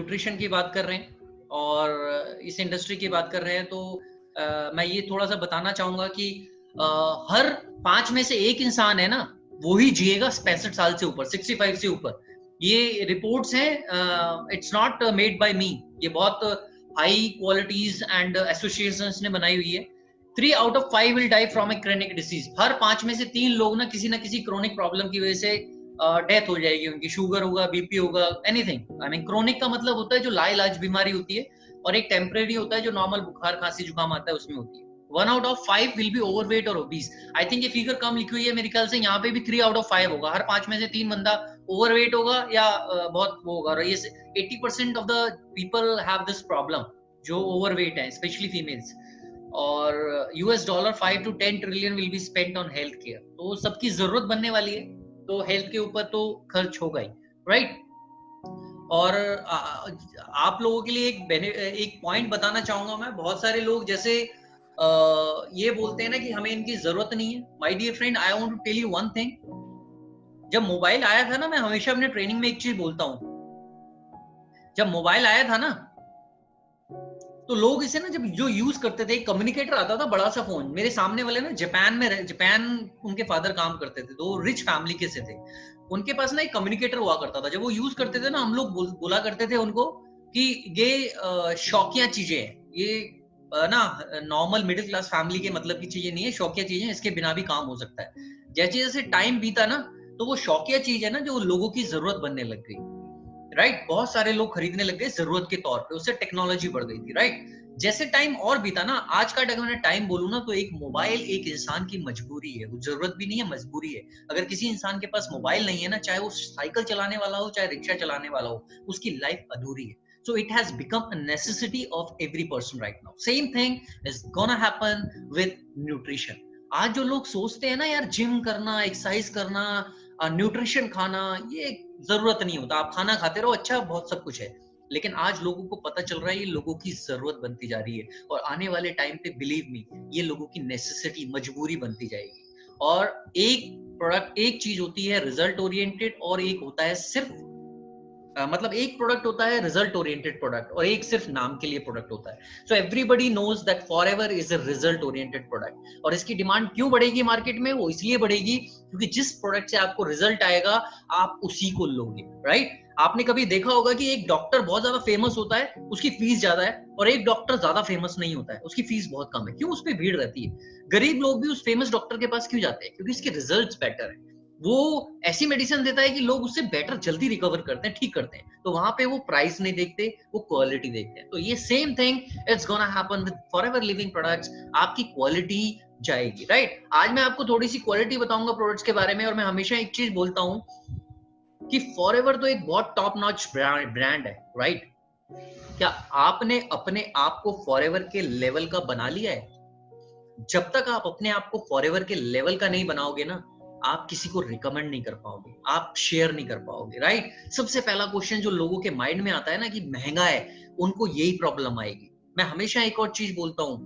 Nutrition की बात कर रहे हैं और इस इंडस्ट्री की बात कर रहे हैं, तो मैं ये थोड़ा सा बताना चाहूंगा कि हर 5 में से एक इंसान है ना, वो ही जिएगा 65 साल से ऊपर, 65 से ऊपर। ये रिपोर्ट्स हैं, इट्स नॉट मेड बाय मी, ये बहुत हाई क्वालिटीज एंड एसोसिएशंस ने बनाई हुई है। 3 out of 5 will die from a chronic disease. हर 5 में से 3 लोग ना किसी क्रोनिक प्रॉब्लम की वजह से डेथ हो जाएगी उनकी। शुगर होगा, बीपी होगा, एनीथिंग। आई मीन क्रोनिक का मतलब होता है जो लाइलाज बीमारी होती है, और एक टेम्परेरी होता है जो नॉर्मल बुखार खांसी जुकाम आता है उसमें होती है। 1 out of 5 will be overweight और ओबीस। आई थिंक ये फिगर कम लिखी हुई है, मेरे ख्याल से यहाँ पे भी 3 आउट ऑफ 5 होगा। हर 5 में से 3 बंदा ओवरवेट होगा या बहुत वो होगा। और ये 80% of the people have this problem, जो ओवरवेट है, स्पेशली फीमेल्स। और $5 to 10 trillion will be spent on health care. तो सबकी जरूरत बनने वाली है, तो हेल्थ के ऊपर तो खर्च होगा ही, राइट। और आप लोगों के लिए एक पॉइंट बताना चाहूंगा मैं। बहुत सारे लोग जैसे ये बोलते हैं ना कि हमें इनकी जरूरत नहीं है। My dear friend, I want to tell you one thing. जब मोबाइल आया था ना, मैं हमेशा अपने ट्रेनिंग में एक चीज बोलता हूँ, जब मोबाइल आया था ना, तो लोग इसे ना जब जो यूज करते थे, एक कम्युनिकेटर आता था, बड़ा सा फोन। मेरे सामने वाले ना जापान उनके फादर काम करते थे, तो रिच फैमिली के से थे। उनके पास ना एक कम्युनिकेटर हुआ करता था। जब वो यूज करते थे ना, हम लोग बोला करते थे उनको कि ये शौकिया चीजें हैं, ये ना नॉर्मल मिडिल क्लास फैमिली के मतलब की चीजें नहीं है, शौकिया चीजें, इसके बिना भी काम हो सकता है। जैसे जैसे टाइम बीता ना, तो वो शौकिया चीज है ना जो लोगों की जरूरत बनने लग गई, राइट। बहुत सारे लोग खरीदने लग गए जरूरत के तौर पे, उससे टेक्नोलॉजी बढ़ गई थी, राइट। जैसे टाइम और बीता ना, आज का अगर मैं टाइम बोलूं ना, तो एक मोबाइल एक इंसान की मजबूरी है, वो जरूरत भी नहीं है, मजबूरी है। अगर किसी इंसान के पास मोबाइल नहीं है ना, चाहे वो साइकिल चलाने वाला हो, चाहे रिक्शा चलाने वाला हो, उसकी लाइफ अधूरी है। So it has become a necessity of every person right now. Same thing is gonna happen with nutrition. आज जो लोग सोचते हैं ना यार, जिम करना, एक्सरसाइज करना, न्यूट्रिशन खाना, ये जरूरत नहीं होता। आप खाना खाते रहो, अच्छा, बहुत सब कुछ है। लेकिन आज लोगों को पता चल रहा है ये लोगों की जरूरत बनती जा रही है, और आने वाले टाइम पे बिलीव मी, ये लोगों की नेसेसिटी, मजबूरी बनती जाएगी। और एक चीज होती है रिजल्ट ओरिएंटेड, और एक होता है सिर्फ मतलब एक प्रोडक्ट होता है रिजल्ट ओरिएंटेड प्रोडक्ट, और एक सिर्फ नाम के लिए प्रोडक्ट होता है। So everybody knows that Forever is a result oriented product. और इसकी डिमांड क्यों बढ़ेगी मार्केट में? वो इसलिए बढ़ेगी क्योंकि जिस प्रोडक्ट से आपको रिजल्ट आएगा, आप उसी को लोगे, राइट। आपने कभी देखा होगा कि एक डॉक्टर बहुत ज्यादा फेमस होता है, उसकी फीस ज्यादा है, और एक डॉक्टर ज्यादा फेमस नहीं होता है, उसकी फीस बहुत कम है। क्यों? उस पर भीड़ रहती है। गरीब लोग भी उस फेमस डॉक्टर के पास क्यों जाते हैं? क्योंकि इसके रिजल्ट्स बेटर है। वो ऐसी मेडिसिन देता है कि लोग उससे बेटर जल्दी रिकवर करते हैं, ठीक करते हैं। तो वहां पे वो प्राइस नहीं देखते, वो क्वालिटी देखते हैं। तो ये same thing it's gonna happen with forever living products. आपकी क्वालिटी जाएगी, राइट। आज मैं आपको थोड़ी सी क्वालिटी बताऊंगा प्रोडक्ट्स के बारे में। और मैं हमेशा एक चीज बोलता हूं कि फॉरएवर तो एक बहुत टॉप नॉच ब्रांड है, राइट। क्या आपने अपने आप को फॉरएवर के लेवल का बना लिया है? जब तक आप अपने आप को फॉरएवर के लेवल का नहीं बनाओगे ना, आप किसी को रिकमेंड नहीं कर पाओगे, आप शेयर नहीं कर पाओगे, राइट। सबसे पहला क्वेश्चन जो लोगों के माइंड में आता है ना कि महंगा है, उनको यही प्रॉब्लम आएगी। मैं हमेशा एक और चीज बोलता हूं,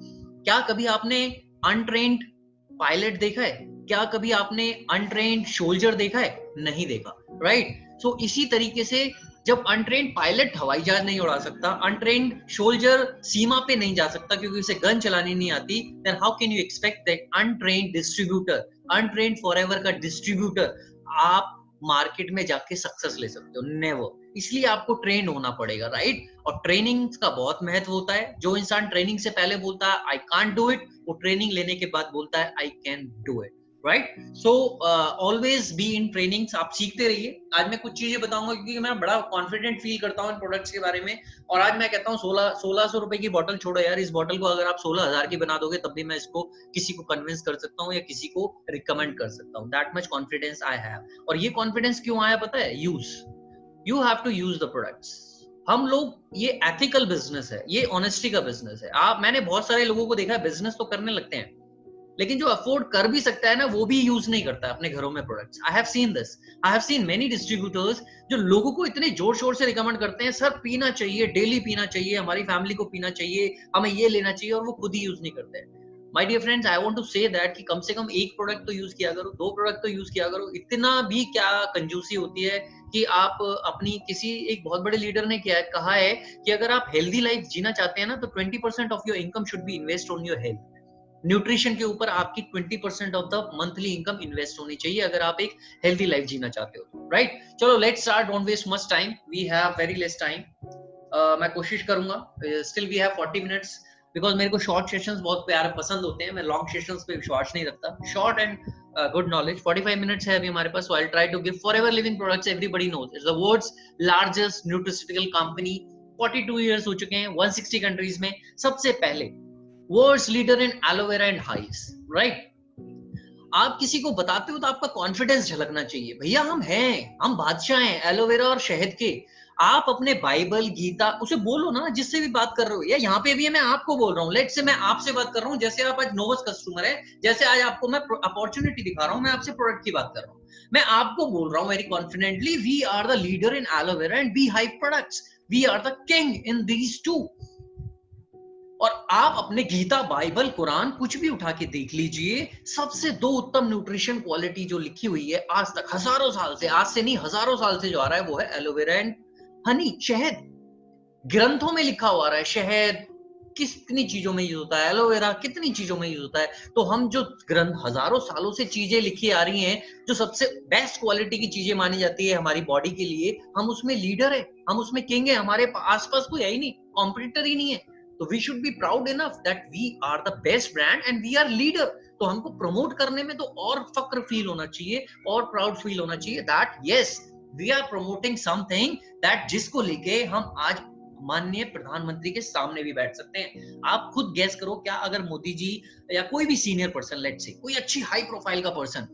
क्या कभी आपने अनट्रेन्ड पायलट देखा है? क्या कभी आपने अनट्रेन्ड सोल्जर देखा है? नहीं देखा, राइट। सो इसी तरीके से जब अनट्रेन्ड पायलट हवाई जहाज नहीं उड़ा सकता, अनट्रेन्ड सोल्जर सीमा पे नहीं जा सकता क्योंकि उसे गन चलानी नहीं आती, then how can you expect that untrained distributor, untrained Forever का डिस्ट्रीब्यूटर, आप मार्केट में जाके सक्सेस ले सकते हो? नेवर। इसलिए आपको ट्रेन होना पड़ेगा, राइट। और ट्रेनिंग का बहुत महत्व होता है। जो इंसान ट्रेनिंग से पहले बोलता है आई कांट डू इट, वो ट्रेनिंग लेने के बाद बोलता है I can do it, right. So always be in trainings. आप सीखते रहिए। आज मैं कुछ चीजें बताऊंगा क्योंकि मैं बड़ा कॉन्फिडेंट फील करता हूँ इन प्रोडक्ट्स के बारे में। और आज मैं कहता हूँ 1600 रुपए की बोतल छोड़ो यार, इस बोतल को अगर आप 16,000 की बना दोगे, तब भी मैं इसको किसी को कन्विंस कर सकता हूँ या किसी को रिकमेंड कर सकता हूँ। That much confidence I have. और ये कॉन्फिडेंस क्यों आया पता है? You have to use the products. हम लोग, ये एथिकल बिजनेस है, ये ऑनेस्टी का बिजनेस है। मैंने बहुत सारे लोगों को देखा है बिजनेस तो करने लगते हैं, लेकिन जो अफोर्ड कर भी सकता है ना, वो भी यूज नहीं करता अपने घरों में products. I have seen this. I have seen many distributors जो लोगों को इतने जोर शोर से रिकमेंड करते हैं, सर पीना चाहिए, डेली पीना चाहिए, हमारी फैमिली को पीना चाहिए, हमें ये लेना चाहिए, और वो खुद ही यूज नहीं करते हैं। My dear friends, I want to say that कि कम से कम एक प्रोडक्ट तो यूज किया करो, 2 प्रोडक्ट तो यूज किया करो। इतना भी क्या कंजूसी होती है कि आप अपनी किसी एक बहुत बड़े लीडर ने क्या कहा है कि अगर आप हेल्दी लाइफ जीना चाहते हैं ना तो 20% of your income should be invest on your health. Nutrition के ऊपर आपकी 20% of the monthly income invest होनी चाहिए अगर आप एक हेल्दी लाइफ जीना चाहते हो, राइट? चलो let's start, don't waste much time, we have very less time. मैं कोशिश करूंगा, still we have 40 minutes, because मेरे को शॉर्ट सेशंस बहुत प्यारे पसंद होते हैं, मैं लॉन्ग सेशंस पे विश्वास नहीं रखता। Short and good knowledge, 45 minutes है अभी हमारे पास, so I will try to give forever living products everybody knows, it's the world's largest nutraceutical company, 42 years हो चुके हैं 160 कंट्रीज में, सबसे पहले world's leader in aloe vera and hives, right? आप किसी को बताते हो तो आपका कॉन्फिडेंस झलकना चाहिए, भैया हम हैं, हम बादशाह हैं एलोवेरा और शहद के। आप अपने बाइबल गीता उसे बोलो ना, जिससे भी बात कर रहे हो, या यहाँ पे भी मैं आपको बोल रहा हूँ, लेट से मैं आपसे बात कर रहा हूँ, जैसे आप आज नोवस कस्टमर है, जैसे आज आपको मैं अपॉर्चुनिटी दिखा रहा हूँ, मैं आपसे प्रोडक्ट की बात कर रहा हूँ, मैं आपको बोल रहा हूँ very confidently, we are the leader in aloe vera and bee hive products, we are the king in these two. और आप अपने गीता, बाइबल, कुरान कुछ भी उठा के देख लीजिए, सबसे 2 उत्तम न्यूट्रिशन क्वालिटी जो लिखी हुई है आज तक हजारों साल से, आज से नहीं हजारों साल से जो आ रहा है वो है एलोवेरा एंड हनी, शहद। ग्रंथों में लिखा हुआ रहा है शहद कितनी चीजों में यूज होता है, एलोवेरा कितनी चीजों में यूज होता है। तो हम जो ग्रंथ हजारों सालों से चीजें लिखी आ रही हैं, जो सबसे बेस्ट क्वालिटी की चीजें मानी जाती है हमारी बॉडी के लिए, हम उसमें लीडर है, हम उसमें किंग है, हमारे आसपास कोई है ही नहीं, कॉम्पिटिटर ही नहीं है। तो we should be proud enough that we are the best brand and we are leader. तो हमको प्रमोट करने में तो और फक्र फील होना चाहिए और प्राउड फील होना चाहिए that yes we are promoting something that जिसको लेके हम आज माननीय प्रधानमंत्री के सामने भी बैठ सकते हैं। आप खुद गैस करो, क्या अगर मोदी जी या कोई भी सीनियर पर्सन, लेट से कोई अच्छी हाई प्रोफाइल का पर्सन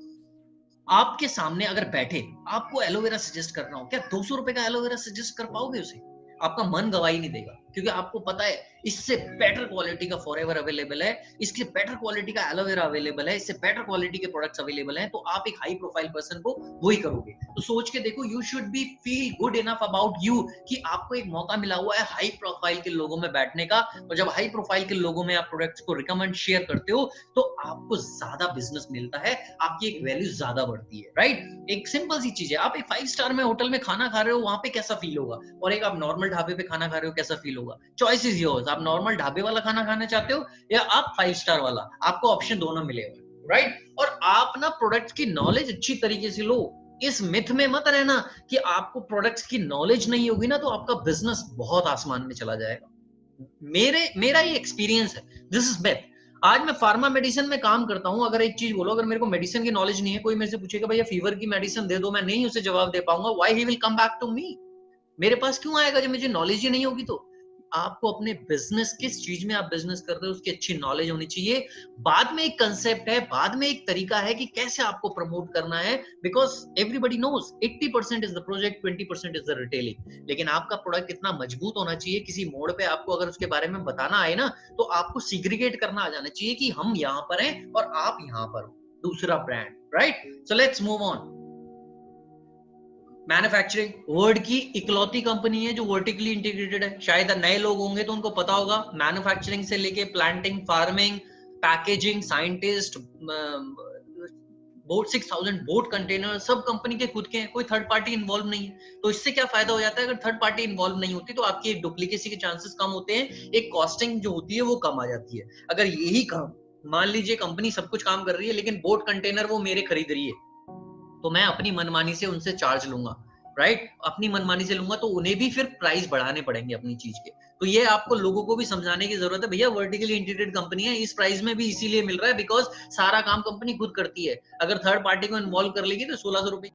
आपके सामने अगर बैठे, आपको एलोवेरा सजेस्ट करना हो, क्या 200 रुपए का एलोवेरा सजेस्ट कर पाओगे उसे? आपका मन गवाही नहीं देगा, क्योंकि आपको पता है इससे बेटर क्वालिटी का फॉरएवर अवेलेबल है, इसके बेटर क्वालिटी का एलोवेरा अवेलेबल है, इससे बेटर क्वालिटी के प्रोडक्ट्स अवेलेबल हैं। तो आप एक हाई प्रोफाइल पर्सन को वही करोगे। तो सोच के देखो, you should be feel good enough about you कि आपको एक मौका मिला हुआ है हाई प्रोफाइल के लोगों में बैठने का। और जब हाई प्रोफाइल के लोगों में आप प्रोडक्ट्स को रिकमेंड शेयर करते हो तो आपको ज्यादा बिजनेस मिलता है, आपकी एक वैल्यू ज्यादा बढ़ती है, राइट? एक सिंपल सी चीज है, आप एक 5 स्टार में होटल में खाना खा रहे हो, वहां पे कैसा फील होगा, और एक आप नॉर्मल ढाबे पे खाना खा रहे हो, कैसा फील होगा? Choice is yours. आप नॉर्मल ढाबे वाला खाना खाना चाहते हो या आप 5 स्टार वाला, आपको ऑप्शन दोनों मिलेगा, राइट? और आप ना प्रोडक्ट की नॉलेज अच्छी तरीके से लो। इस मिथ में मत रहना कि आपको प्रोडक्ट्स की नॉलेज नहीं होगी ना तो आपका बिजनेस बहुत आसमान में चला जाएगा। मेरा ये एक्सपीरियंस है, दिस इज मिथ। आज मैं फार्मा मेडिसिन में काम करता हूं। अगर एक चीज बोलो, अगर मेरे को मेडिसिन की नॉलेज नहीं है, कोई मेरे से पूछेगा भैया फीवर की मेडिसिन दे दो, मैं नहीं उसे जवाब दे पाऊंगा। Why he will come back to me? मेरे पास क्यों आएगा जब मुझे नॉलेज ही नहीं होगी? तो आपको अपने बिजनेस, किस चीज में आप बिजनेस कर रहे हो उसकी अच्छी नॉलेज होनी चाहिए। बाद में एक कंसेप्ट है, बाद में एक तरीका है कि कैसे आपको प्रमोट करना है, because everybody knows 80% is the project, 20% is the retailing. लेकिन आपका प्रोडक्ट इतना मजबूत होना चाहिए, किसी मोड़ पे आपको अगर उसके बारे में बताना आए ना तो आपको सिग्रीगेट करना आ जाना चाहिए कि हम यहाँ पर हैं और आप यहाँ पर हो, दूसरा brand, right? So let's move on. Manufacturing world की इकलौती कंपनी है जो वर्टिकली इंटीग्रेटेड है। शायद नए लोग होंगे तो उनको पता होगा, मैन्युफैक्चरिंग से लेके planting, farming, packaging, scientist, boat 6000 boat container सब कंपनी के खुद के हैं, कोई थर्ड पार्टी इन्वॉल्व नहीं है। तो इससे क्या फायदा हो जाता है, अगर थर्ड पार्टी इन्वॉल्व नहीं होती तो आपकी एक डुप्लीकेसी के चांसेस कम होते हैं, एक कॉस्टिंग जो होती है वो कम आ जाती है। अगर यही काम, मान लीजिए कंपनी सब कुछ काम कर रही है लेकिन बोट कंटेनर वो मेरे खरीद रही है, तो मैं अपनी मनमानी से उनसे चार्ज लूंगा, राइट? अपनी मनमानी से लूंगा तो उन्हें भी फिर प्राइस बढ़ाने पड़ेंगे अपनी चीज के। तो ये आपको लोगों को भी समझाने की जरूरत है, भैया वर्टिकली इंटीग्रेटेड कंपनी है, इस प्राइस में भी इसीलिए मिल रहा है बिकॉज सारा काम कंपनी खुद करती है। अगर थर्ड पार्टी को इन्वॉल्व कर लेगी तो 1600 रुपए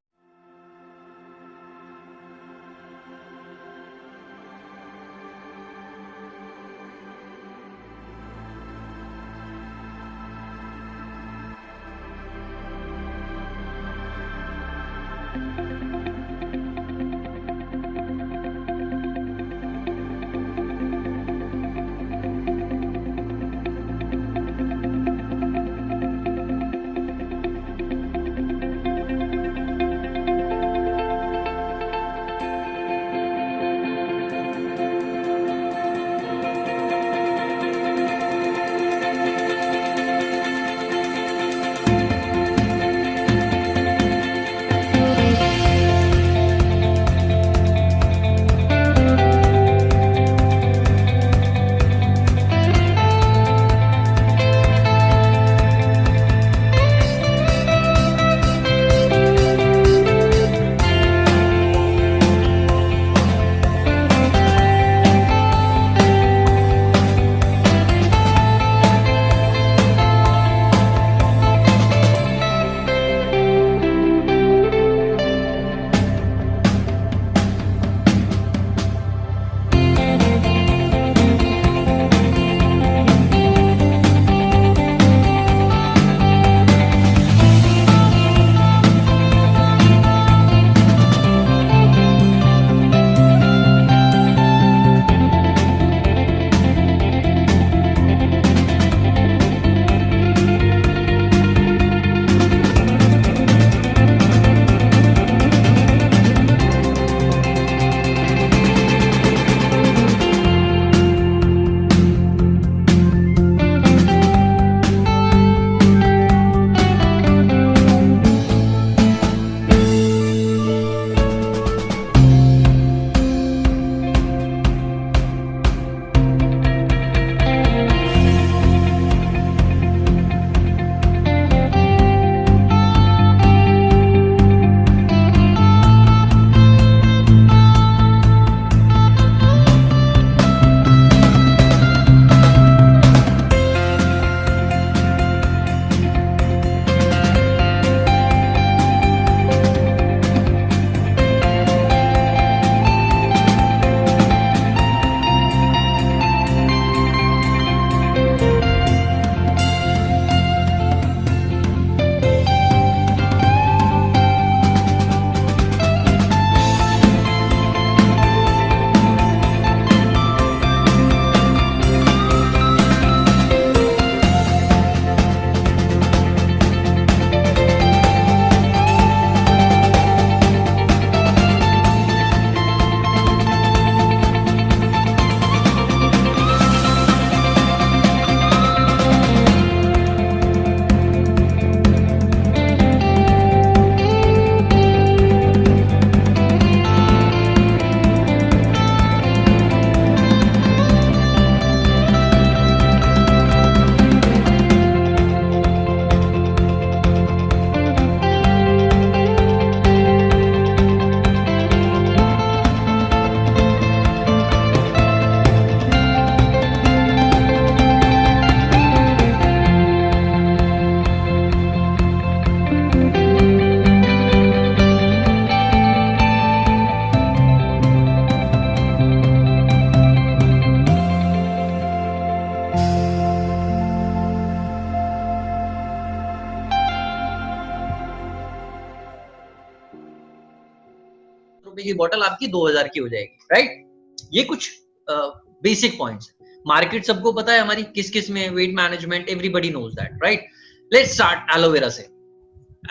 की बोतल आपकी 2000 की हो जाएगी, राइट। ये कुछ बेसिक पॉइंट्स। मार्केट सबको पता है हमारी किस किस में, weight management, everybody knows that, right. Let's start aloe vera से।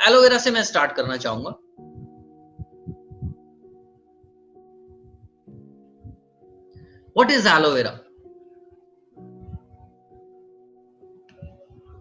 एलोवेरा से मैं स्टार्ट करना चाहूंगा। What is aloe vera?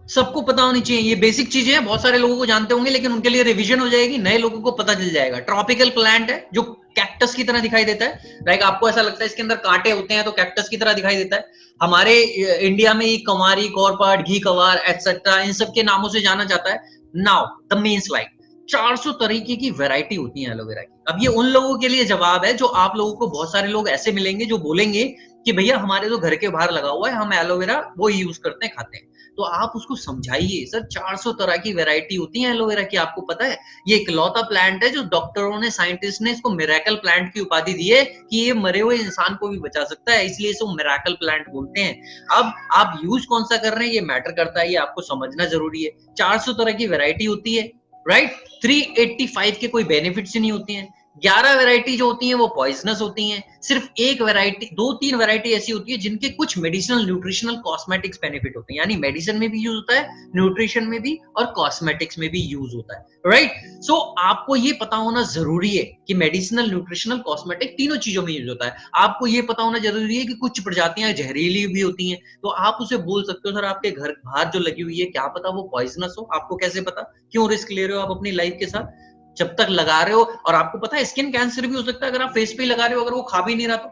सबको पता होनी चाहिए, ये बेसिक चीजें हैं, बहुत सारे लोगों को जानते होंगे, लेकिन उनके लिए रिवीजन हो जाएगी, नए लोगों को पता चल जाएगा। ट्रॉपिकल प्लांट है जो कैक्टस की तरह दिखाई देता है, लाइक आपको ऐसा लगता है इसके अंदर कांटे होते हैं तो कैक्टस की तरह दिखाई देता है। हमारे इंडिया में ये कंवारी, कौरपाट, घी कवार एटसेट्रा इन सब के नामों से जाना जाता है। Now the main slide. 400 तरीके की वैरायटी होती है एलोवेरा की। अब ये उन लोगों के लिए जवाब है जो आप लोगों को, बहुत सारे लोग ऐसे मिलेंगे जो बोलेंगे कि भैया हमारे तो घर के बाहर लगा हुआ है, हम एलोवेरा वो यूज करते हैं, खाते हैं। तो आप उसको समझाइए, सर 400 तरह की वैरायटी होती है एलोवेरा की, आपको पता है? ये इकलौता प्लांट है जो डॉक्टरों ने, साइंटिस्ट ने इसको मिरेकल प्लांट की उपाधि दी है कि ये मरे हुए इंसान को भी बचा सकता है, इसलिए इसको मिरेकल प्लांट बोलते हैं। अब आप यूज कौन सा कर रहे हैं ये मैटर करता है, ये आपको समझना जरूरी है। 400 तरह की वैरायटी होती है, राइट। 385 के कोई बेनिफिट्स ही नहीं होती हैं। 11 वैरायटी जो होती हैं वो पॉइजनस होती हैं। सिर्फ एक वैरायटी, 2-3 वैरायटी ऐसी होती है जिनके कुछ मेडिसिनल, न्यूट्रिशनल, कॉस्मेटिक्स बेनिफिट होते हैं, यानी मेडिसिन में भी यूज होता है, न्यूट्रिशन में भी और कॉस्मेटिक्स में भी यूज होता है, राइट। सो आपको ये पता होना जरूरी है कि मेडिसिनल, न्यूट्रिशनल, कॉस्मेटिक तीनों चीजों में यूज होता है। आपको ये पता होना जरूरी है कि कुछ प्रजातियां जहरीली भी होती हैं, तो आप उसे बोल सकते हो सर आपके घर बाहर जो लगी हुई है क्या पता वो पॉइजनस हो, आपको कैसे पता? क्यों रिस्क ले रहे हो आप अपनी लाइफ के साथ? जब तक लगा रहे हो, और आपको पता है स्किन कैंसर भी हो सकता है अगर आप फेस पे लगा रहे हो, अगर वो खा भी नहीं रहा तो।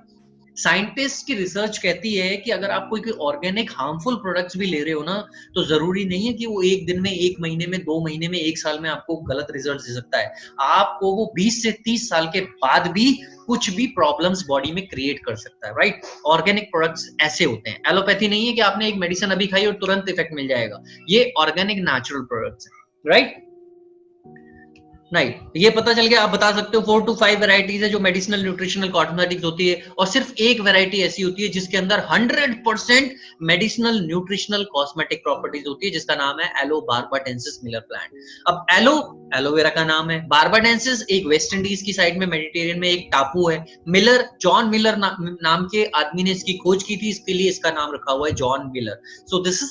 साइंटिस्ट की रिसर्च कहती है कि अगर आप कोई ऑर्गेनिक हार्मफुल प्रोडक्ट्स भी ले रहे हो ना, तो जरूरी नहीं है कि वो एक दिन में, एक महीने में, 2 महीने में, 1 साल में आपको गलत रिजल्ट दे सकता है। आपको वो 20 से 30 साल के बाद भी कुछ भी प्रॉब्लम्स बॉडी में क्रिएट कर सकता है, राइट। ऑर्गेनिक प्रोडक्ट्स ऐसे होते हैं। एलोपैथी नहीं है कि आपने एक मेडिसिन अभी खाई और तुरंत इफेक्ट मिल जाएगा। ये ऑर्गेनिक नेचुरल प्रोडक्ट्स है, राइट। नहीं, ये पता चल गया। आप बता सकते हो 4 to 5 वैरायटीज है जो मेडिसिनल, न्यूट्रिशनल, कॉस्मेटिक्स होती है, और सिर्फ एक वैरायटी ऐसी होती है जिसके अंदर 100% मेडिसिनल, न्यूट्रिशनल, कॉस्मेटिक प्रॉपर्टीज होती है, जिसका नाम है एलो बार्बाडेंसिस मिलर प्लांट। अब एलो एलोवेरा का नाम है, बार्बाडेंसिस एक वेस्ट इंडीज की साइड में, मेडिटेरियन में एक टापू है। मिलर, जॉन मिलर नाम के आदमी ने इसकी खोज की थी, इसके लिए इसका नाम रखा हुआ है John Miller. So this is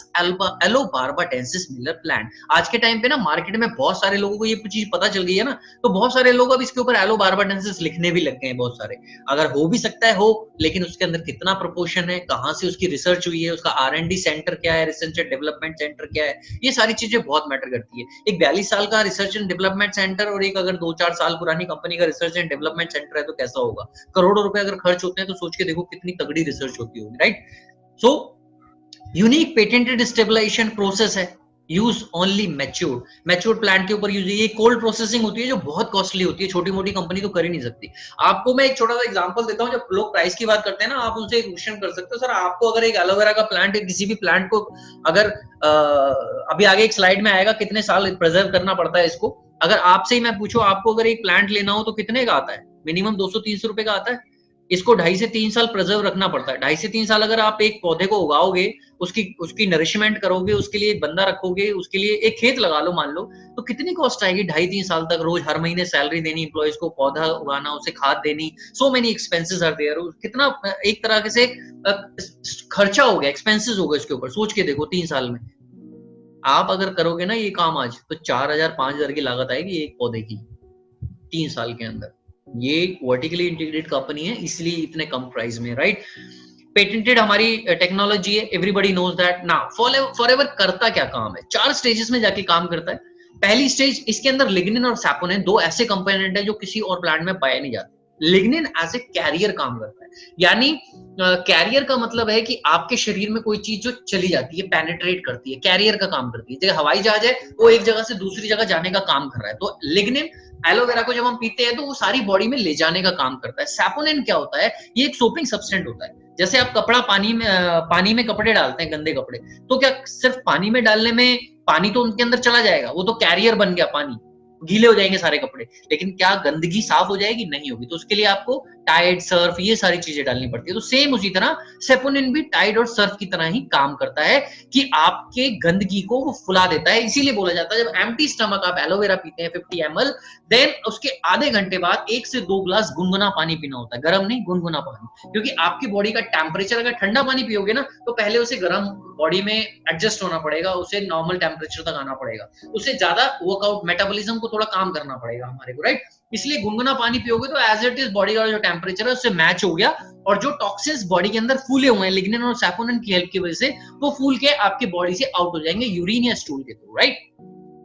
yellow barbadensis Miller plant. आज के टाइम पे ना मार्केट में बहुत सारे लोगों को ये चीज पता चल गई है ना, तो बहुत सारे लोग अब इसके ऊपर एलो बार्बाडेंसिस लिखने भी लग गए हैं बहुत सारे। अगर हो भी सकता है हो, लेकिन उसके अंदर कितना प्रोपोर्शन है, कहां से उसकी रिसर्च हुई है, उसका R&D सेंटर क्या है, रिसर्च एंड डेवलपमेंट सेंटर क्या है, ये सारी चीजें बहुत मैटर करती है। एक 42 साल का रिसर्च एंड डेवलपमेंट सेंटर और एक अगर 2-4 साल पुरानी कंपनी का रिसर्च एंड डेवलपमेंट सेंटर है तो कैसा होगा? करोड़ों रुपए अगर खर्च होते हैं तो सोच के देखो कितनी तगड़ी रिसर्च होती होगी, right. So unique patented stabilisation process है, यूज ओनली मैच्योर्ड प्लांट के ऊपर यूज। ये कोल्ड प्रोसेसिंग होती है जो बहुत कॉस्टली होती है, छोटी मोटी कंपनी तो कर ही नहीं सकती। आपको मैं एक छोटा सा एग्जांपल देता हूं, जब लोग प्राइस की बात करते हैं ना, आप उनसे एक क्वेश्चन कर सकते हो, सर आपको अगर एक एलोवेरा का प्लांट, किसी भी प्लांट को अगर अभी आगे एक स्लाइड में आएगा कितने साल प्रिजर्व करना पड़ता है इसको, अगर आपसे ही मैं पूछूं आपको अगर एक प्लांट लेना हो तो कितने का आता है? मिनिमम 200-300 रुपए का आता है। इसको 2.5 से 3 साल प्रिजर्व रखना पड़ता है। 2.5 से 3 साल अगर आप एक पौधे को उगाओगे, उसकी नरिशमेंट करोगे, उसके लिए एक बंदा रखोगे, उसके लिए एक खेत लगा लो मान लो, तो कितनी कॉस्ट आएगी? 2.5-3 साल तक रोज हर महीने सैलरी देनी एम्प्लॉइज को, पौधा उगाना, उसे खाद देनी, so many expenses are there. कितना एक तरह से खर्चा हो गया, एक्सपेंसेस हो गए इसके ऊपर। सोच के देखो 3 साल में आप अगर करोगे ना ये काम आज, तो 4,000-5,000 की लागत आएगी एक पौधे की 3 साल के अंदर। ये वर्टिकली इंटीग्रेटेड कंपनी है, इसलिए इतने कम प्राइस में, राइट। पेटेंटेड हमारी टेक्नोलॉजी है, एवरीबडी नोज दैट। ना फॉरएवर करता क्या काम है? 4 स्टेजेस में जाके काम करता है। पहली स्टेज, इसके अंदर लिग्निन और सैपोनिन 2 ऐसे कंपोनेंट है जो किसी और प्लांट में पाए नहीं जाते। लिग्निन एज ए कैरियर काम करता है, यानी कैरियर का मतलब है कि आपके शरीर में कोई चीज जो चली जाती है, पेनिट्रेट करती है, कैरियर का काम करती है। जैसे हवाई जहाज है, वो एक जगह से दूसरी जगह जाने का काम कर रहा है, तो लिग्निन एलोवेरा को जब हम पीते हैं तो वो सारी बॉडी में ले जाने का काम करता है। सैपोनिन क्या होता है? ये एक सोपिंग सब्सटेंट होता है। जैसे आप कपड़ा पानी में कपड़े डालते हैं, गंदे कपड़े, तो क्या सिर्फ पानी में डालने में पानी तो उनके अंदर चला जाएगा, वो तो कैरियर बन गया, पानी गीले हो जाएंगे सारे कपड़े, लेकिन क्या गंदगी साफ हो जाएगी? नहीं होगी। तो उसके लिए आपको टाइड, सर्फ, ये सारी चीजें डालनी पड़ती है। तो सेम उसी तरह सेपोनिन भी टाइड और सर्फ की तरह ही काम करता है कि आपके गंदगी को वो फुला देता है। इसीलिए बोला जाता है जब एम्प्टी स्टमक आप एलोवेरा पीते हैं 50 ml, देन उसके आधे घंटे बाद 1 से 2 ग्लास गुनगुना पानी पीना होता है, गर्म नहीं, गुनगुना पानी, क्योंकि आपकी बॉडी का टेम्परेचर, अगर ठंडा पानी पियोगे ना तो पहले उसे गर्म बॉडी में एडजस्ट होना पड़ेगा, उसे नॉर्मल टेम्परेचर तक आना पड़ेगा, उससे ज्यादा वर्कआउट मेटाबॉलिज्म को थोड़ा काम करना पड़ेगा हमारे को, राइट। इसलिए गुनगुना पानी पियोगे तो एज इट इज बॉडी का जो टेम्परेचर है उससे मैच हो गया, और जो टॉक्सिन्स बॉडी के अंदर फूले हुए हैं लिग्निन और सैपोनिन की हेल्प की वजह से, वो फूल के आपके बॉडी से आउट हो जाएंगे यूरिन या स्टूल के थ्रू, राइट।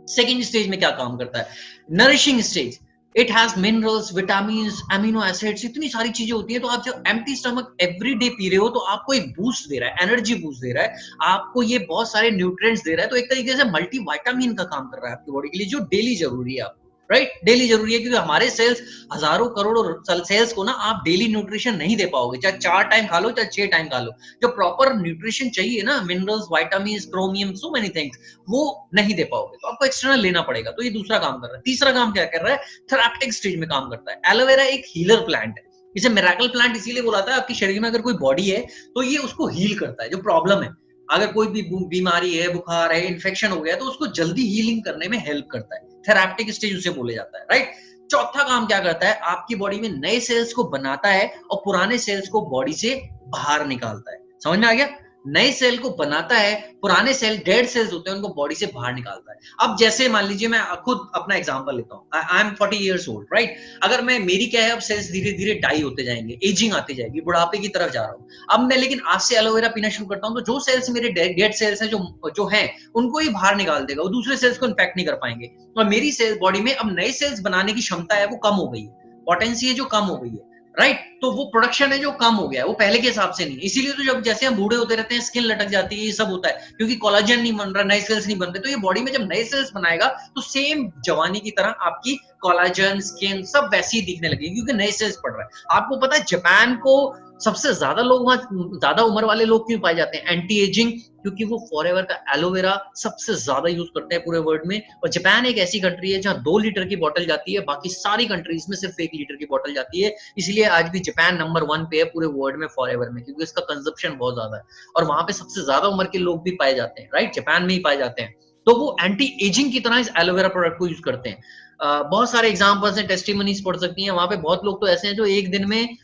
सेकेंड स्टेज में क्या काम करता है? Nourishing stage. It has minerals, vitamin, amino acids, इतनी सारी चीजें होती है। तो आप जब empty stomach every day P रहे हो तो आपको एक बूस्ट दे रहा है, एनर्जी बूस्ट दे रहा है, आपको ये बहुत सारे न्यूट्रिएंट्स दे रहा है। तो एक तरीके से मल्टी विटामिन का काम कर रहा है आपकी बॉडी के लिए, जो डेली जरूरी है आपको, राइट। डेली जरूरी है, क्योंकि हमारे सेल्स हजारों करोड़ों सेल्स को ना आप डेली न्यूट्रिशन नहीं दे पाओगे, चाहे 4 टाइम खा लो चाहे 6 टाइम खा लो। जो प्रॉपर न्यूट्रिशन चाहिए ना, minerals, vitamin, chromium, so many things, वो नहीं दे पाओगे, तो आपको एक्सटर्नल लेना पड़ेगा। तो ये दूसरा काम कर रहा है। तीसरा काम क्या कर रहा है? थेराप्यूटिक स्टेज में काम करता है। एलोवेरा एक हीलर प्लांट है, इसे मिरेकल प्लांट इसीलिए बुलाता है। आपके शरीर में अगर कोई बॉडी है तो ये उसको हील करता है, जो प्रॉब्लम है, अगर कोई भी बीमारी है, बुखार है, इन्फेक्शन हो गया, तो उसको जल्दी हीलिंग करने में हेल्प करता है। थेराप्यूटिक स्टेज उसे बोले जाता है, राइट। चौथा काम क्या करता है? आपकी बॉडी में नए सेल्स को बनाता है और पुराने सेल्स को बॉडी से बाहर निकालता है। समझ में आ गया? नए सेल को बनाता है, पुराने सेल, डेड सेल्स होते हैं, उनको बॉडी से बाहर निकालता है। अब जैसे मान लीजिए, मैं खुद अपना एग्जांपल लेता हूँ। I am 40 years old, right. अगर मेरी क्या है, अब सेल्स धीरे धीरे डाई होते जाएंगे, एजिंग आती जाएगी, बुढ़ापे की तरफ जा रहा हूँ। अब मैं लेकिन आज से एलोवेरा पीना शुरू करता हूँ, तो जो सेल्स मेरे डेड सेल्स हैं, जो हैं, उनको ही बाहर निकाल देगा, वो दूसरे सेल्स को इन्फेक्ट नहीं कर पाएंगे। और मेरी सेल बॉडी में अब नए सेल्स बनाने की क्षमता है, वो कम हो गई है, पोटेंसी है जो कम हो गई है, राइट। तो वो प्रोडक्शन है जो कम हो गया है, वो पहले के हिसाब से नहीं। इसीलिए तो जब जैसे हम बूढ़े होते रहते हैं, स्किन लटक जाती है, ये सब होता है, क्योंकि कोलाजन नहीं बन रहा, नए सेल्स नहीं बन रहे। तो ये बॉडी में जब नए सेल्स बनाएगा तो सेम जवानी की तरह आपकी कोलाजन, स्किन सब वैसी दिखने लगेगी, क्योंकि नए सेल्स पड़ रहा है। आपको पता है जापान को सबसे ज्यादा लोग, वहां ज्यादा उम्र वाले लोग क्यों पाए जाते हैं? एंटी एजिंग, क्योंकि वो फॉरएवर का एलोवेरा सबसे ज्यादा यूज करते हैं पूरे वर्ल्ड में। और जापान एक ऐसी कंट्री है जहां 2 लीटर की बोतल जाती है, बाकी सारी कंट्रीज में सिर्फ 1 लीटर की बोतल जाती है। इसलिए आज भी जापान नंबर 1 पे है पूरे वर्ल्ड में फॉरएवर में, क्योंकि इसका कंजप्शन बहुत ज्यादा है। और वहां पे सबसे ज्यादा उम्र के लोग भी पाए जाते हैं, राइट, जापान में ही पाए जाते हैं। तो वो एंटी एजिंग की तरह इस एलोवेरा प्रोडक्ट को यूज करते हैं। बहुत सारे एग्जांपल्स हैं, टेस्टिमनीज पढ़ सकती हैं। वहां पे बहुत लोग तो ऐसे हैं जो एक दिन में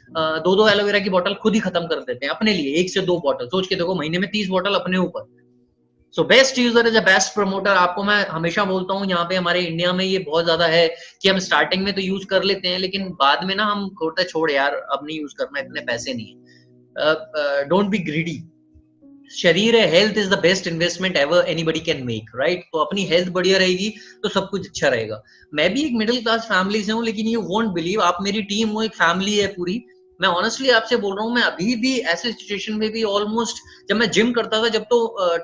2-2 एलोवेरा की बोतल खुद ही खत्म कर देते हैं अपने लिए, 1 से 2 बोतल। सोच के देखो, महीने में 30 बोतल अपने ऊपर। So best user is a best promoter. आपको मैं हमेशा बोलता हूँ, यहाँ पे हमारे इंडिया में ये बहुत ज्यादा है कि हम स्टार्टिंग में तो यूज कर लेते हैं, लेकिन बाद में ना हम खोलते, छोड़ यार अब नहीं यूज करना, इतने पैसे नहीं है। Don't be greedy. शरीर है, health is the best investment ever anybody can make, right. तो अपनी हेल्थ बढ़िया रहेगी तो सब कुछ अच्छा रहेगा। मैं भी एक मिडिल क्लास फैमिली से हूँ, लेकिन यू वोंट बिलीव, आप मेरी टीम हो, एक फैमिली है पूरी। मैं ऑनेस्टली आपसे बोल रहा हूँ, मैं अभी भी ऐसे सिचुएशन में भी ऑलमोस्ट, जब मैं जिम करता था जब, तो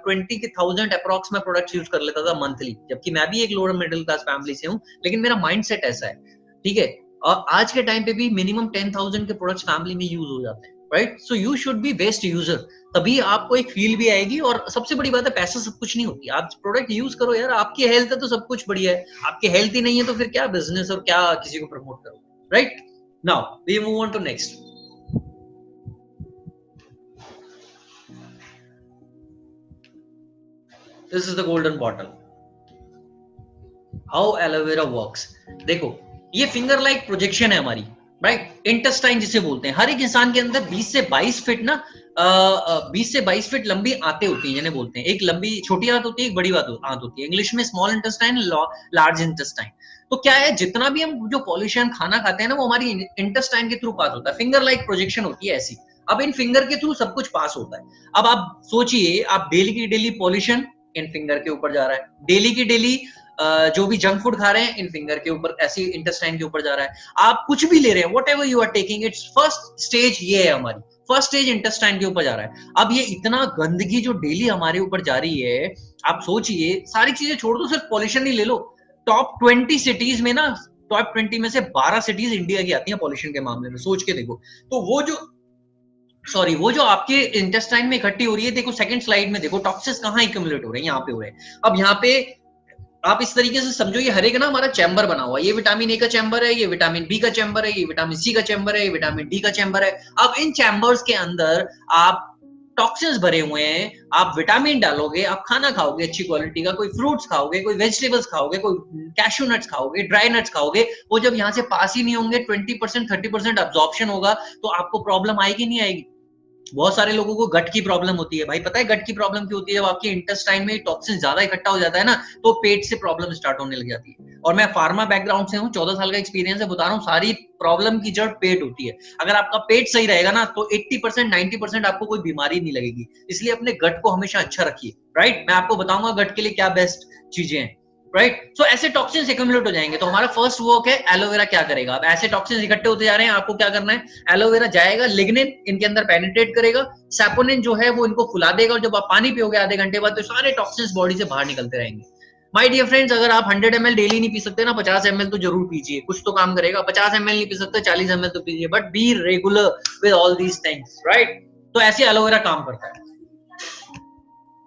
20,000 अप्रॉक्स में प्रोडक्ट्स यूज कर लेता था मंथली, जबकि मैं भी एक लोअर मिडिल क्लास फैमिली से हूँ, लेकिन मेरा माइंडसेट ऐसा है, ठीक है। और आज के टाइम पे भी मिनिमम 10,000 के प्रोडक्ट्स फैमिली में यूज हो जाते हैं, right. So you should be best user, तभी आपको एक फील भी आएगी। और सबसे बड़ी बात है, पैसा सब कुछ नहीं होती, आप प्रोडक्ट यूज करो यार। आपकी हेल्थ है तो सब कुछ बढ़िया है, आपकी हेल्थ ही नहीं है तो फिर क्या बिजनेस और क्या किसी को प्रमोट करो, right. Now we move on to next. This is the golden bottle. How aloe vera works. देखो, ये फिंगर लाइक प्रोजेक्शन है हमारी, राइट। इंटेस्टाइन जिसे बोलते हैं। हर एक इंसान के अंदर 20 से 22 फीट ना 20 से 22 फीट लंबी आंतें होती हैं, जिन्हें बोलते हैं। एक लंबी छोटी आंत होती है, एक बड़ी आंत होती है। इंग्लिश में स्मॉल इंटेस्टाइन, लार्ज इंटेस्टाइन। तो क्या है, जितना भी हम जो पॉल्यूशन खाना खाते हैं ना, वो हमारी इंटेस्टाइन के थ्रू पास होता है। फिंगर लाइक प्रोजेक्शन होती है ऐसी। अब इन फिंगर के थ्रू सब कुछ पास होता है। अब आप सोचिए, आप डेली की डेली पॉल्यूशन इन फिंगर के ऊपर जा रहा है, डेली की डेली जो भी जंक फूड खा रहे हैं इन फिंगर के ऊपर, ऐसी इंटेस्टाइन के ऊपर जा रहा है। आप कुछ भी ले रहे हैं, whatever you are taking, it's first stage ये है हमारी, फर्स्ट स्टेज इंटेस्टाइन के ऊपर जा रहा है। अब ये इतना गंदगी जो डेली हमारे ऊपर जा रही है, आप सोचिए, सारी चीजें छोड़ दो, सिर्फ पॉल्यूशन ही ले लो। टॉप 20 सिटीज में ना, टॉप 20 में से 12 सिटीज इंडिया की आती हैं पॉल्यूशन के मामले में, सोच के देखो। तो वो जो आपके इंटेस्टाइन में इकट्ठी हो रही है, देखो सेकंड स्लाइड में देखो, टॉक्सिस कहाँ एक्यूमुलेट हो रहे हैं, यहाँ पे हो रहे हैं। अब यहाँ पे आप इस तरीके से समझो, ये हर एक ना हमारा चैम्बर बना हुआ है। ये विटामिन ए का चैम्बर है, ये विटामिन बी का चैम्बर है, ये विटामिन सी का चैम्बर है, ये विटामिन डी का चैम्बर है। अब इन चैम्बर्स के अंदर आप टॉक्सिन्स भरे हुए हैं, आप विटामिन डालोगे, आप खाना खाओगे अच्छी क्वालिटी का, कोई फ्रूट्स खाओगे, कोई वेजिटेबल्स खाओगे, कोई कैशू नट्स खाओगे, ड्राई नट्स खाओगे, वो जब यहाँ से पास ही नहीं होंगे, 20% 30% अब्जॉर्प्शन होगा, तो आपको प्रॉब्लम आएगी नहीं आएगी? बहुत सारे लोगों को गट की प्रॉब्लम होती है। भाई पता है गट की प्रॉब्लम क्यों होती है? जब आपके इंटेस्टाइन में टॉक्सिन ज्यादा इकट्ठा हो जाता है ना, तो पेट से प्रॉब्लम स्टार्ट होने लग जाती है। और मैं फार्मा बैकग्राउंड से हूँ, 14 साल का एक्सपीरियंस है, बता रहा हूँ सारी प्रॉब्लम की जड़ पेट होती है। अगर आपका पेट सही रहेगा ना, तो 80% 90% आपको कोई बीमारी नहीं लगेगी। इसलिए अपने गट को हमेशा अच्छा रखिए, राइट? मैं आपको बताऊंगा गट के लिए क्या बेस्ट चीजें हैं, राइट? सो ऐसे टॉक्सिन्स एक्यूमुलेट हो जाएंगे। तो हमारा फर्स्ट वर्क है, एलोवेरा क्या करेगा? अब ऐसे टॉक्सिन्स इकट्ठे होते जा रहे हैं, आपको क्या करना है? एलोवेरा जाएगा, लिग्निन इनके अंदर पेनिट्रेट करेगा, सैपोनिन जो है वो इनको फुला देगा, और जब आप पानी पियोगे आधे घंटे बाद, तो सारे टॉक्सिन्स बॉडी से बाहर निकलते रहेंगे। माय डियर फ्रेंड्स, अगर आप 100 ml डेली नहीं पी सकते ना, 50 ml तो जरूर पीजिए, कुछ तो काम करेगा। 50 ml नहीं पी सकते, 40 ml तो पीजिए, but be regular with all these things, right? तो ऐसे एलोवेरा काम करता है।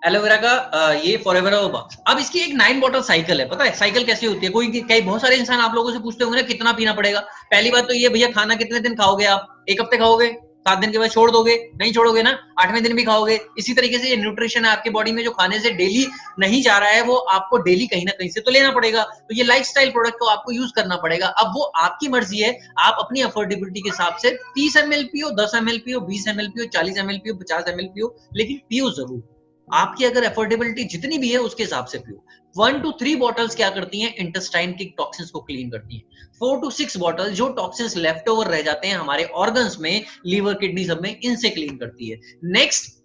एलोवेरा का ये फॉरएवर होगा। अब इसकी एक 9 बॉटल साइकिल है। पता है साइकिल कैसी होती है? कोई कई बहुत सारे इंसान आप लोगों से पूछते होंगे ना कितना पीना पड़ेगा। पहली बात तो ये, भैया खाना कितने दिन खाओगे आप? 1 हफ्ते खाओगे, 7 दिन के बाद छोड़ दोगे? नहीं छोड़ोगे ना, 8वें दिन भी खाओगे। इसी तरीके से ये न्यूट्रिशन है आपके बॉडी में, जो खाने से डेली नहीं जा रहा है, वो आपको डेली कहीं ना कहीं से तो लेना पड़ेगा। तो ये लाइफस्टाइल प्रोडक्ट को आपको यूज करना पड़ेगा। अब वो आपकी मर्जी है, आप अपनी अफोर्डेबिलिटी के हिसाब से 30 ml पियो, 10 ml पियो, 20 ml पियो, 40 ml पियो, 50 ml पियो, लेकिन पियो जरूर। आपकी अगर अफोर्डेबिलिटी जितनी भी है उसके हिसाब से पियो। 1 to 3 बॉटल्स क्या करती हैं? इंटेस्टाइन की टॉक्सिन्स को क्लीन करती हैं। 4 to 6 बॉटल जो टॉक्सिन्स लेफ्ट ओवर रह जाते हैं हमारे ऑर्गन्स में, लीवर, किडनी सब में, इनसे क्लीन करती है। नेक्स्ट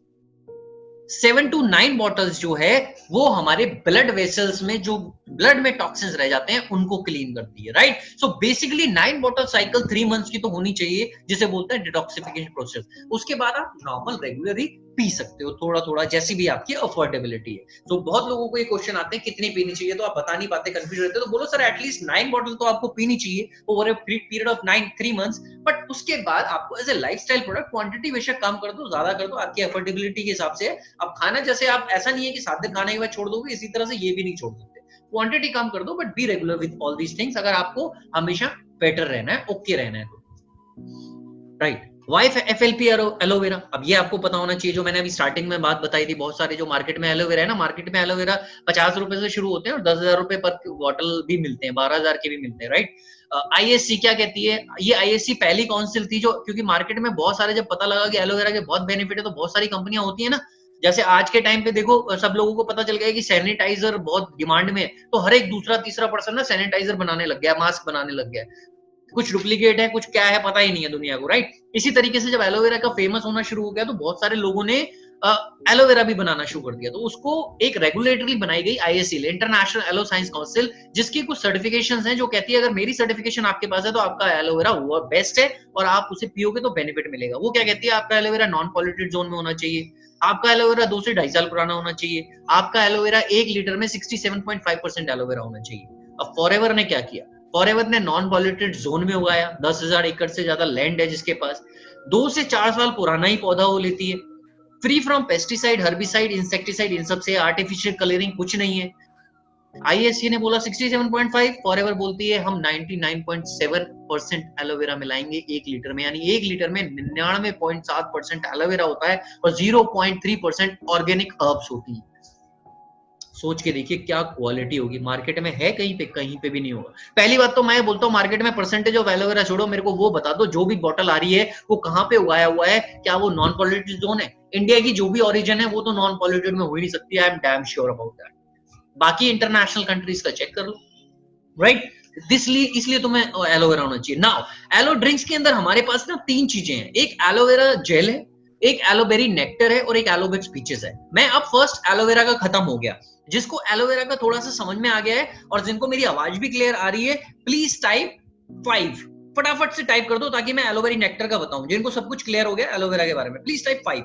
7 to 9 बॉटल्स जो है वो हमारे ब्लड वेसल्स में, जो ब्लड में टॉक्सिन्स रह जाते हैं, उनको क्लीन करती है, right? So basically 9 bottle cycle 3 months की तो होनी चाहिए, जिसे बोलते हैं डिटॉक्सिफिकेशन प्रोसेस। उसके बाद आप नॉर्मल रेगुलरली पी सकते हो, थोड़ा थोड़ा, जैसी भी आपकी अफोर्डेबिलिटी है। तो बहुत लोगों को ये क्वेश्चन आते हैं कितनी पीनी चाहिए, तो आप बता नहीं पाते, कंफ्यूज रहते हो। तो बोलो सर एटलीस्ट 9 बॉटल तो आपको पीनी चाहिए over a period of 3 months. But उसके बाद आपको as a lifestyle product quantity बेशक कम कर दो, ज्यादा कर दो, आपकी अफोर्डेबिलिटी के हिसाब से। अब खाना जैसे आप, ऐसा नहीं है कि 7 दिन खाने के बाद छोड़ दोगे, इसी तरह से ये भी नहीं छोड़ सकते। क्वांटिटी कम कर दो, but be regular with all these things, अगर आपको हमेशा बेटर रहना है, ओके रहना है तो, राइट? वाई FLP एलोवेरा, अब ये आपको पता होना चाहिए, जो मैंने अभी स्टार्टिंग में बात बताई थी। बहुत सारे जो मार्केट में एलोवेरा है ना, मार्केट में एलोवेरा 50 रुपए से शुरू होते हैं और 10,000 रुपए पर बॉटल भी मिलते हैं, 12,000 के भी मिलते हैं, राइट? ISC क्या कहती है? ये ISC पहली काउंसिल थी जो, क्योंकि मार्केट में बहुत सारे, जब पता लगा कि एलोवेरा के बहुत बेनिफिट है, तो बहुत सारी कंपनियां होती है ना। जैसे आज के टाइम पे देखो, सब लोगों को पता चल गया कि सैनिटाइजर बहुत डिमांड में है, तो हर एक दूसरा तीसरा पर्सन ना सैनिटाइजर बनाने लग गया, मास्क बनाने लग गया। कुछ डुप्लीकेट है, कुछ क्या है, पता ही नहीं है दुनिया को, राइट? इसी तरीके से जब एलोवेरा का फेमस होना शुरू हो गया, तो बहुत सारे लोगों ने एलोवेरा भी बनाना शुरू कर दिया। तो उसको एक रेगुलेटरी बनाई गई, ISC, international aloe science council, जिसकी कुछ सर्टिफिकेशंस हैं, जो कहती है अगर मेरी सर्टिफिकेशन आपके पास है तो आपका एलोवेरा वो बेस्ट है, और आप उसे पियोगे तो बेनिफिट मिलेगा। वो क्या कहती है? आपका एलोवेरा नॉन पॉल्यूटेड जोन में होना चाहिए, आपका एलोवेरा 2 से 2.5 साल पुराना होना चाहिए, आपका एलोवेरा 1 लीटर में 67.5% एलोवेरा होना चाहिए। अब फॉरएवर ने क्या किया? फॉरएवर ने नॉन पॉल्यूटेड जोन में उगाया, 10,000 एकड़ से ज्यादा लैंड है जिसके पास, 2 से 4 साल पुराना ही पौधा वो लेती है, free from pesticide, herbicide, insecticide, इन सब से, आर्टिफिशियल कलरिंग कुछ नहीं है। ISC ने बोला 67.5, फॉरएवर बोलती है हम 99.7% एलोवेरा मिलाएंगे 1 लीटर में, यानी 1 लीटर में 99.7% एलोवेरा होता है और 0.3% ऑर्गेनिक हर्ब्स होती है। सोच के देखिए क्या क्वालिटी होगी। मार्केट में है कहीं पे भी नहीं होगा। पहली बात तो मैं बोलता हूँ, मार्केट में परसेंटेज ऑफ एलोवेरा छोड़ो, मेरे को वो बता दो जो भी बॉटल आ रही है वो कहाँ पे उगाया हुआ है, क्या वो नॉन पॉल्यूटेड जोन है? इंडिया की जो भी ओरिजिन है वो तो नॉन पॉल्यूटेड में हो ही नहीं सकती, I am damn sure about that. बाकी इंटरनेशनल कंट्रीज का चेक कर लो, राइट? इसलिए तुम्हें एलोवेरा होना चाहिए। नाउ एलो ड्रिंक्स के अंदर हमारे पास ना 3 चीजें हैं, एक एलोवेरा जेल है, एक एलोबेरी नेक्टर है, और एक एलोबेक्स पीचेस है। मैं अब फर्स्ट एलोवेरा का खत्म हो गया, जिसको एलोवेरा का थोड़ा सा समझ में आ गया है और जिनको मेरी आवाज भी क्लियर आ रही है, प्लीज टाइप 5, फटाफट से टाइप कर दो ताकि मैं एलोवेरी नेक्टर का बताऊं। जिनको सब कुछ क्लियर हो गया एलोवेरा के बारे में, प्लीज टाइप 5।